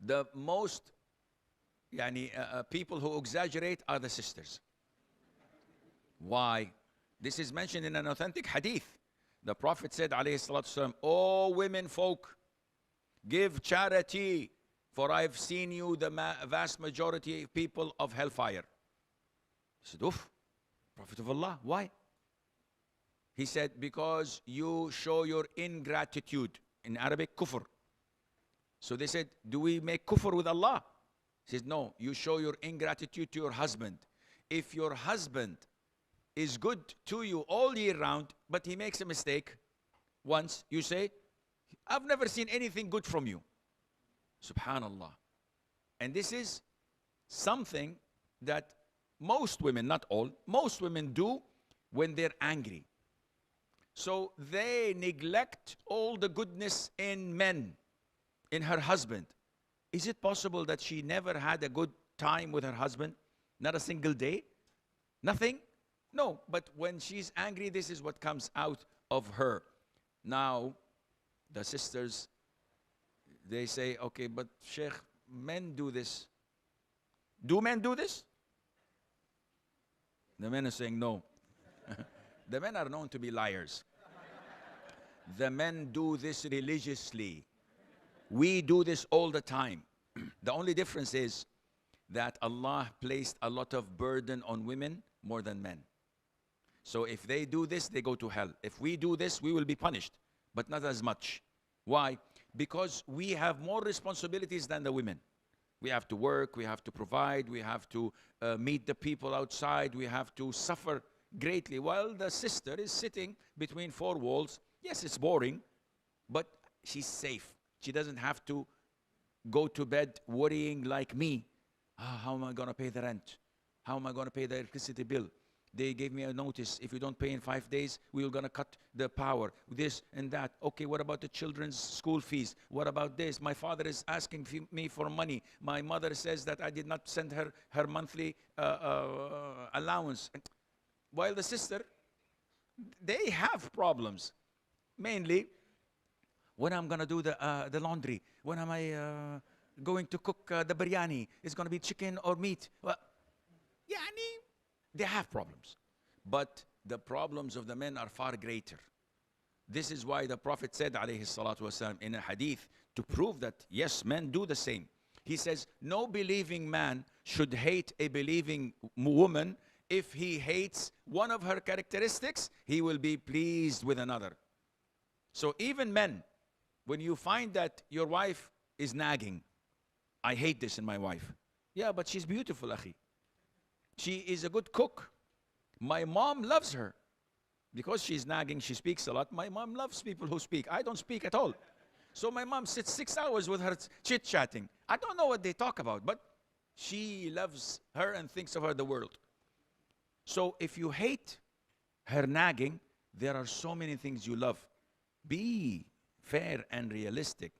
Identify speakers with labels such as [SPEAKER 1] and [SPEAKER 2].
[SPEAKER 1] The most people who exaggerate are the sisters. Why? This is mentioned in an authentic hadith. The Prophet said, alayhi salatu wasalam, "O women folk, give charity, for I've seen you the vast majority of people of hellfire." He said, "Oof, Prophet of Allah, why?" He said, "Because you show your ingratitude." In Arabic, kufr. So they said, "Do we make kufr with Allah?" He says, "No, you show your ingratitude to your husband. If your husband is good to you all year round, but he makes a mistake once, you say, 'I've never seen anything good from you.'" Subhanallah. And this is something that most women, not all, most women do when they're angry. So they neglect all the goodness in men, in her husband. Is it possible that she never had a good time with her husband? Not a single day? Nothing? No, but when she's angry, this is what comes out of her. Now, the sisters, they say, "Okay, but Sheikh, men do this." Do men do this? The men are saying no. The men are known to be liars. The men do this religiously. We do this all the time. The only difference is that Allah placed a lot of burden on women more than men. So if they do this, they go to hell. If we do this, we will be punished, but not as much. Why? Because we have more responsibilities than the women. We have to work, we have to provide, we have to meet the people outside, we have to suffer greatly, while the sister is sitting between four walls. Yes, it's boring, but she's safe. She doesn't have to go to bed worrying like me. How am I going to pay the rent? How am I going to pay the electricity bill? They gave me a notice, if you don't pay in 5 days, we're going to cut the power, this and that. Okay, what about the children's school fees? What about this? My father is asking me for money. My mother says that I did not send her her monthly allowance. While the sister, they have problems. Mainly, when I'm going to do the laundry, when am I going to cook the biryani? It's going to be chicken or meat. Well, they have problems. But the problems of the men are far greater. This is why the Prophet said, alayhi salatu wasalam, in a hadith, to prove that, yes, men do the same. He says, no believing man should hate a believing woman. If he hates one of her characteristics, he will be pleased with another. So even men, when you find that your wife is nagging, "I hate this in my wife." Yeah, but she's beautiful, akhi. She is a good cook. My mom loves her. Because she's nagging, she speaks a lot. My mom loves people who speak. I don't speak at all. So my mom sits 6 hours with her chit-chatting. I don't know what they talk about, but she loves her and thinks of her the world. So if you hate her nagging, there are so many things you love. Be fair and realistic.